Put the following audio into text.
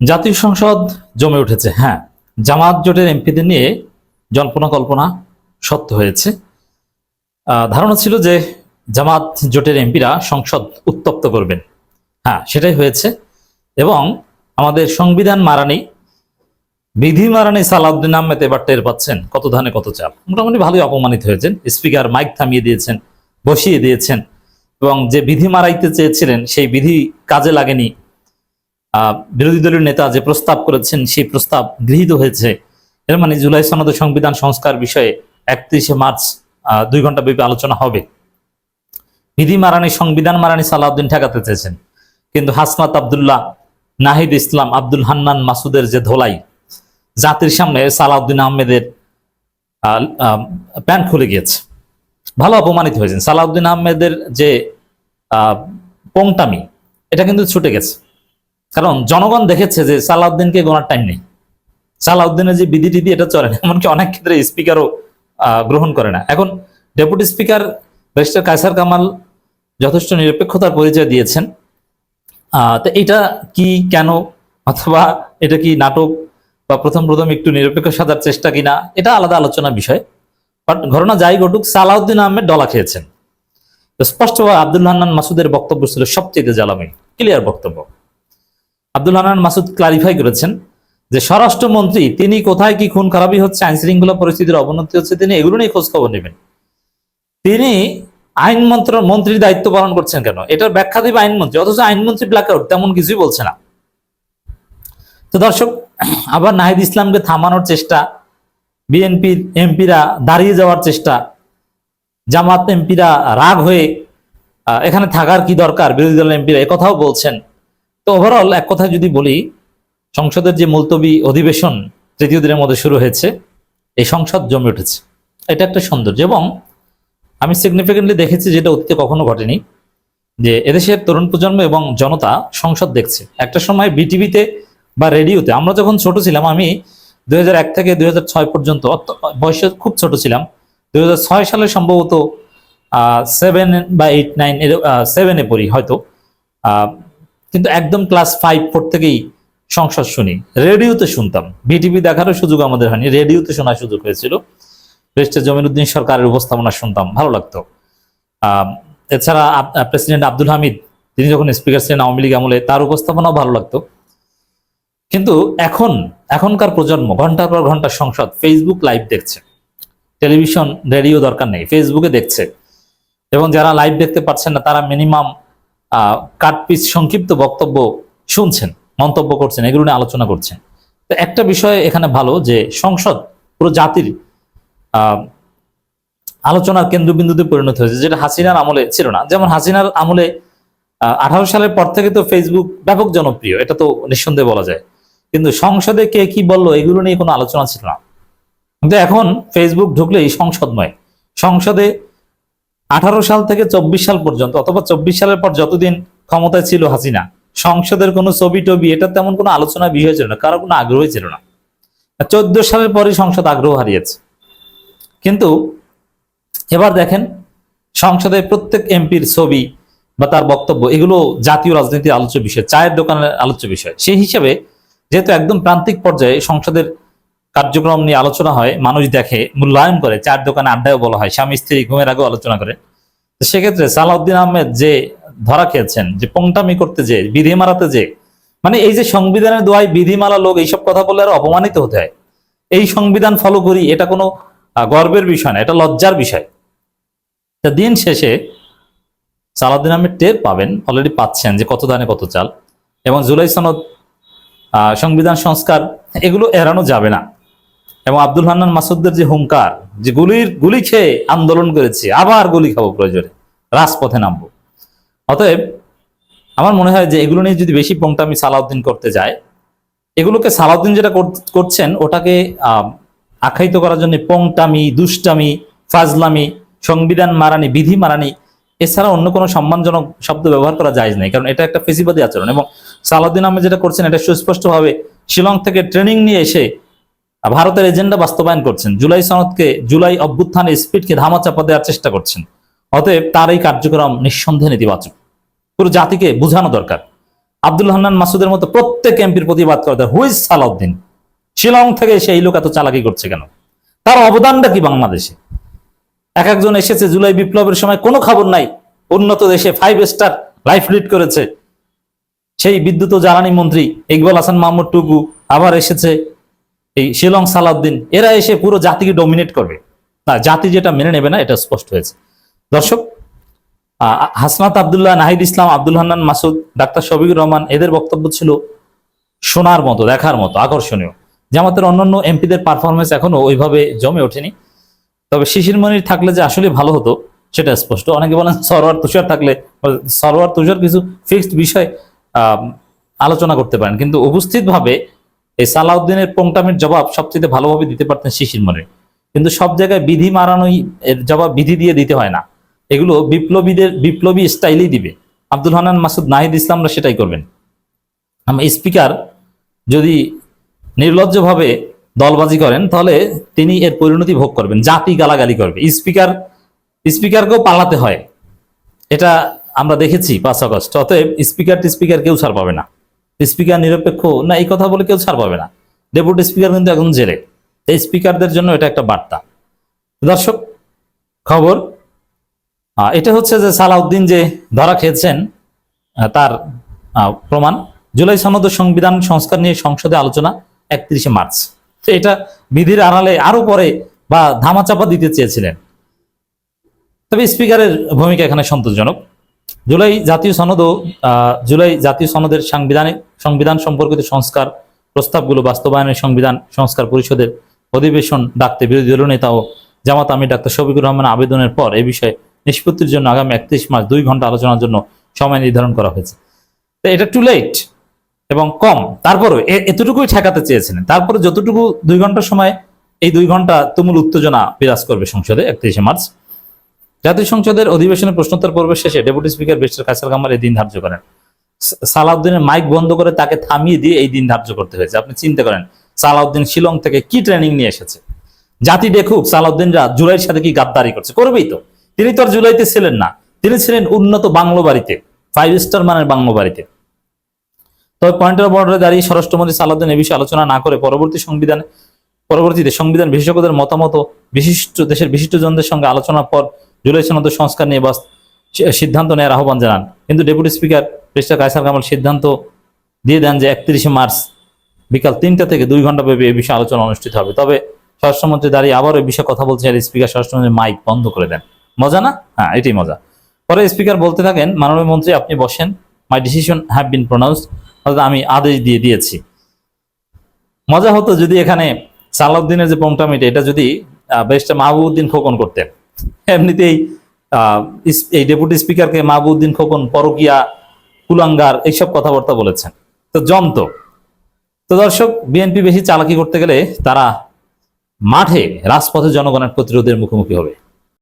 জাতীয় সংসদ জমে উঠেছে। হ্যাঁ, জামাত জোটের এমপিদের নিয়ে জল্পনা কল্পনা সত্য হয়েছে। ধারণা ছিল যে জামাত জোটের এমপিরা সংসদ উত্তপ্ত করবেন। হ্যাঁ, সেটাই হয়েছে। এবং আমাদের সংবিধান মারানি, বিধি মারানি সালাউদ্দিন আহমেদ এবার টের পাচ্ছেন কত ধানে কত চাল। মোটামুটি ভালোই অপমানিত হয়েছেন। স্পিকার মাইক থামিয়ে দিয়েছেন, বসিয়ে দিয়েছেন, এবং যে বিধি মারাইতে চেয়েছিলেন সেই বিধি কাজে লাগেনি। বিরোধী দলের নেতা যে প্রস্তাব করেছেন সেই প্রস্তাব গৃহীত হয়েছে। এর মানে জুলাই সনদে সংবিধান সংস্কার বিষয়ে 31শে মার্চ 2 ঘন্টা ব্যাপী আলোচনা হবে। বিধি মারানি, সংবিধান মারানি সালাউদ্দিন ঠেকাতে চেয়েছেন, কিন্তু হাসনাত আব্দুল্লাহ, নাহিদ ইসলাম, আব্দুল হান্নান মাসুদের যে ধোলাই, জাতির সামনে সালাউদ্দিন আহমেদের প্যান্ট খুলে গিয়েছে। ভালো অপমানিত হয়েছেন। সালাউদ্দিন আহমেদের যে পোংটামি, এটা কিন্তু ছুটে গেছে। কারণ জনগণ দেখেছে যে সালাউদ্দিনকে গোনার টাইম নেই। সালাউদ্দিনের যে বিধি টিধি এটা চলে না, এমনকি অনেক ক্ষেত্রে স্পিকারও গ্রহণ করে না। এখন deputy speaker barrister Kaiser Kamal যথেষ্ট নিরপেক্ষতার পরিচয় দিয়েছেন। তো এটা কি, কেন, অথবা এটা কি নাটক বা প্রথম একটু নিরপেক্ষ সাজার চেষ্টা কিনা, এটা আলাদা আলোচনার বিষয়। বাট ঘটনা যাই ঘটুক, সালাউদ্দিন আহমেদ ডলা খেয়েছেন। স্পষ্টভাবে আব্দুল হান্নান মাসুদের বক্তব্য ছিল সবচেয়ে জ্বালাময়, ক্লিয়ার বক্তব্য। আব্দুল হান্নান মাসুদ ক্লারিফাই করেছেন যে স্বরাষ্ট্রমন্ত্রী তিনি কোথায় কি খুন খারাপি হচ্ছে, আইন শৃঙ্খলা পরিস্থিতির অবনতি হচ্ছে, তিনি এগুলো নিয়ে খোঁজ খবর নেবেন। তিনি আইন মন্ত্রীর দায়িত্ব পালন করছেন কেন, এটার ব্যাখ্যা দেবে আইনমন্ত্রী, অথচ আইনমন্ত্রী ব্ল্যাকআউট, তেমন কিছুই বলছে না। তো দর্শক, আবার নাহিদ ইসলামকে থামানোর চেষ্টা, বিএনপির এমপিরা দাঁড়িয়ে যাওয়ার চেষ্টা, জামাত এমপিরা রাগ হয়ে এখানে থাকার কি দরকার, বিরোধী দলের এমপিরা একথাও বলছেন। তো ওভারঅল এক কথায় যদি বলি, সংসদের যে মুলতবি অধিবেশন 3য় দিনের মধ্যে শুরু হয়েছে, এই সংসদ জমে উঠেছে। এটা একটা সৌন্দর্য। এবং আমি সিগনিফিকেন্টলি দেখেছি, যেটা অতীতে কখনো ঘটেনি, যে এদেশের তরুণ প্রজন্ম এবং জনতা সংসদ দেখছে। একটা সময় বিটিভিতে বা রেডিওতে, আমরা যখন ছোট ছিলাম, আমি 2001 থেকে 2006 পর্যন্ত, বয়সে খুব ছোট ছিলাম, 2006 সালে সম্ভবত 7 বা 8, 9, 7-এ পড়ি হয়তো। কিন্তু একদম ক্লাস 5-4 থেকেই সংসদ শুনি, রেডিওতে শুনতাম। বিটিভি দেখারও সুযোগ আমাদের হয়নি, রেডিওতে শোনার সুযোগ হয়েছিল। ব্যারিস্টার জমিরুদ্দিন সরকারের উপস্থাপনা শুনতাম, ভালো লাগতো। এছাড়া প্রেসিডেন্ট আব্দুল হামিদ, তিনি যখন স্পিকার ছিলেন আওয়ামী লীগ আমলে, তার উপস্থাপনাও ভালো লাগতো। কিন্তু এখনকার প্রজন্ম ঘন্টার পর ঘন্টা সংসদ, ফেসবুক লাইভ দেখছে। টেলিভিশন, রেডিও দরকার নেই, ফেসবুকে দেখছে। এবং যারা লাইভ দেখতে পাচ্ছেন না, তারা মিনিমাম কাটপিস সংক্ষিপ্ত বক্তব্য শুনছেন, মন্তব্য করছেন, এগুলো নিয়ে আলোচনা করছেন। তো একটা বিষয় এখানে ভালো, যে সংসদ পুরো জাতির আলোচনার কেন্দ্রবিন্দুতে পরিণত হয়েছে, যেটা হাসিনার আমলে ছিল না। যেমন হাসিনার আমলে 18 সালের পর থেকে তো ফেসবুক ব্যাপক জনপ্রিয়, এটা তো নিঃসন্দেহে বলা যায়। কিন্তু সংসদে কে কি বললো, এগুলো নিয়ে কোনো আলোচনা ছিল না। কিন্তু এখন ফেসবুক ঢুকলেই সংসদময়। সংসদে 18 সাল থেকে 24 সাল পর্যন্ত, অথবা 24 সালের পর যতদিন ক্ষমতায় ছিল হাসিনা, সংসদের কোনো ছবি টবি, এটা তেমন কোনো আলোচনার বিষয় ছিল না, কারো কোনো আগ্রহই ছিল না। 14 সালের পরই সংসদ আগ্রহ হারিয়েছে। কিন্তু এবার দেখেন, সংসদে প্রত্যেক এমপির ছবি বা তার বক্তব্য, এগুলো জাতীয় রাজনীতির আলোচ্য বিষয়, চায়ের দোকানের আলোচ্য বিষয়। সেই হিসাবে যেহেতু একদম প্রান্তিক পর্যায়ে সংসদের কার্যক্রম নিয়ে আলোচনা হয়, মানুষ দেখে, মূল্যায়ন করে, চায়ের দোকানে আড্ডায় বলা হয়, স্বামী স্ত্রী ঘুমের আগেও আলোচনা করে। সেক্ষেত্রে সালাউদ্দিন আহমেদ যে ধরা খেয়েছেন, যে পোংটামি করতে, যে বিধি মারাতে, যে মানে এই যে সংবিধানের দোয়ায় বিধিমালা লোক এইসব কথা বললে আর অপমানিত হতে হয়। এই সংবিধান ফলো করি, এটা কোনো গর্বের বিষয় না, এটা লজ্জার বিষয়। তা দিন শেষে সালাউদ্দিন আহমেদ টের পাবেন, অলরেডি পাচ্ছেন, যে কত ধানে কত চাল। এবং জুলাই সনদ, সংবিধান সংস্কার, এগুলো এড়ানো যাবে না। এবং আব্দুল হান্নান মাসুদদের যে হুঙ্কার, যে গুলি খেয়ে আন্দোলন করেছে, আবার গুলি খাবো, প্রয়োজনে রাজপথে নামবো। অতএব আমার মনে হয় যে এগুলো নিয়ে যদি বেশি পোংটামি সালাউদ্দিন করতে যায়, এগুলোকে সালাউদ্দিন যেটা করছেন, ওটাকে আখ্যায়িত করার জন্য পোংটামি, দুষ্টামি, ফাজলামি, সংবিধান মারানি, বিধি মারানি, এছাড়া অন্য কোনো সম্মানজনক শব্দ ব্যবহার করা যায় নাই। কারণ এটা একটা ফেসিবাদী আচরণ। এবং সালাউদ্দিন আহমেদ যেটা করছেন, এটা সুস্পষ্টভাবে শিলং থেকে ট্রেনিং নিয়ে এসে ভারতের এজেন্ডা বাস্তবায়ন করছেন। জুলাই সনদকে, জুলাই অভ্যুত্থানের স্পিডকে ধামাচাপা দেওয়ার চেষ্টা করছেন। অতএব তার এই কার্যক্রম নিঃসন্দেহে নেতিবাচক। পুরো জাতিকে বোঝানো দরকার আব্দুল হান্নান মাসুদের মতো প্রত্যেক এমপির প্রতিবাদ করে, হুইজ সালাউদ্দিন, শিলং থেকে সেই লোক এত চালাকি করছে কেন, তার অবদানটা কি বাংলাদেশে? এক একজন এসেছে জুলাই বিপ্লবের সময়, কোনো খবর নাই, উন্নত দেশে 5 স্টার লাইফ লিড করেছে, সেই বিদ্যুৎ ও জ্বালানি মন্ত্রী ইকবাল হাসান মাহমুদ টুকু আবার এসেছে, এই শিলং সালাউদ্দিন, এরা এসে পুরো জাতিকে ডমিনেট করবে। না, জাতি যেটা মেনে নেবে না, এটা স্পষ্ট হয়েছে। দর্শক, হাসনাত আব্দুল্লাহ, নাহিদ ইসলাম, আব্দুল হান্নান মাসুদ, ডাক্তার শফিকুর রহমান, এদের বক্তব্য ছিল শোনার মতো, দেখার মতো, আকর্ষণীয়। জামাতের অন্যান্য এমপিদের পারফরমেন্স এখনো ওইভাবে জমে ওঠেনি, তবে শিশির মনির থাকলে যে আসলে ভালো হতো সেটা স্পষ্ট। অনেকে বলেন সরোয়ার তুষার থাকলে, সরোয়ার তুষার কিছু ফিক্সড বিষয় আলোচনা করতে পারেন, কিন্তু উপস্থিতভাবে এই সালাউদ্দিনের পোংটামির জবাব সবচেয়ে ভালোভাবে দিতে পারতেন শিশির মনির। কিন্তু সব জায়গায় বিধি মারানোই এর জবাব বিধি দিয়ে দিতে হয় না, এগুলো বিপ্লবী স্টাইলেই দিবে। আব্দুল হান্নান মাসুদ, নাহিদ ইসলামরা সেটাই করবেন। স্পিকার যদি নির্লজ্জভাবে দলবাজি করেন তাহলে তিনি এর পরিণতি ভোগ করবেন, জাতি গালাগালি করবে। স্পিকারকেও পালাতে হয়, এটা আমরা দেখেছি 5 আগস্ট। অতএব স্পিকার কেউ ছাড় পাবে না, স্পিকার নিরপেক্ষ না এই কথা বলে কেউ ছাড় পাবে না। ডেপুটি স্পিকার কিন্তু এখন জেলে, এই স্পিকারদের জন্য এটা একটা বার্তা। দর্শক, খবর এটা হচ্ছে যে সালাউদ্দিন যে ধরা খেয়েছেন তার প্রমাণ। জুলাই সনদ ও সংবিধান সংস্কার নিয়ে সংসদে আলোচনা 31শে মার্চ। তো এটা বিধির আড়ালে আরো পরে বা ধামাচাপা দিতে চেয়েছিলেন, তবে স্পিকারের ভূমিকা এখানে সন্তোষজনক। জুলাই জাতীয় সনদের সংবিধান সম্পর্কিত সংস্কার প্রস্তাবগুলো বাস্তবায়নের সংবিধান সংস্কার পরিষদের অধিবেশন ডাকতে বিরোধী দলীয় নেতা ও জামাত আমির ডাক্তার শফিকুর রহমান আবেদনের পর এই বিষয়ে নিষ্পত্তির জন্য আগামী 31 মার্চ 2 ঘন্টা আলোচনার জন্য সময় নির্ধারণ করা হয়েছে। তো এটা টু লেট এবং কম, তারপরে এতটুকুই ঠেকাতে চেয়েছিলেন। তারপরে যতটুকু 2 ঘন্টার সময়, এই 2 ঘন্টা তুমুল উত্তেজনা বিরাজ করবে সংসদে 31শে মার্চ। জাতীয় সংসদের অধিবেশনের প্রশ্নোত্তর পর্বের শেষে deputy speaker barrister Kaiser Kamal এই দিন ধার্য করেন। সালাউদ্দিনের মাইক বন্ধ করে তাকে থামিয়ে দিয়ে এই দিন ধার্য করতে হয়েছে। আপনি চিন্তা করেন সালাউদ্দিন শিলং থেকে কি ট্রেনিং নিয়ে এসেছে। জাতি দেখুক সালাউদ্দিনরা জুলাইয়ের সাথে কি গাদ্দারি করছে, করবেই তো। তিনি তো আর জুলাইতে ছিলেন না, তিনি ছিলেন উন্নত বাংলো বাড়িতে, 5 স্টার মানের বাংলো বাড়িতে। তবে পয়েন্টের বর্ডারে দাঁড়িয়ে স্বরাষ্ট্রমন্ত্রী সালাউদ্দিন এ বিষয়ে আলোচনা না করে পরবর্তীতে সংবিধান বিশেষজ্ঞদের মতামত, দেশের বিশিষ্টজনদের সঙ্গে আলোচনার পর জুলাই সনদ সংস্কার নিয়ে সিদ্ধান্ত নেওয়ার আহ্বান জানান। কিন্তু deputy speaker barrister Kaiser Kamal সিদ্ধান্ত দিয়ে দেন যে 31শে মার্চ বিকাল 3টা থেকে 2 ঘন্টা ব্যাপী এই বিষয়ে আলোচনা অনুষ্ঠিত হবে। তবে স্বরাষ্ট্রমন্ত্রী দাঁড়িয়ে আবার এই বিষয়ে কথা বলছেন, স্পিকার স্বরাষ্ট্রমন্ত্রীর মাইক বন্ধ করে দেন। মজা না? হ্যাঁ, এটাই মজা। পরে স্পিকার বলতে থাকেন, মাননীয় মন্ত্রী আপনি বসেন, my decision have been pronounced, অর্থাৎ আমি আদেশ দিয়ে দিয়েছি। মজা হতো যদি এখানে সালাউদ্দিনের যে পোংটামিটা এটা যদি ব্যারিস্টার মাহবুবউদ্দিন খোকন করতেন। এমনিতেই এই ডেপুটি স্পিকারকে মাহবুবউদ্দিন খোকন পরকিয়া, কুলাঙ্গার এইসব কথাবার্তা বলেছেন, তো জমত। তো দর্শক, বিএনপি বেশি চালাকি করতে গেলে তারা মাঠে রাজপথে জনগণের প্রতিরোধের মুখোমুখি হবে।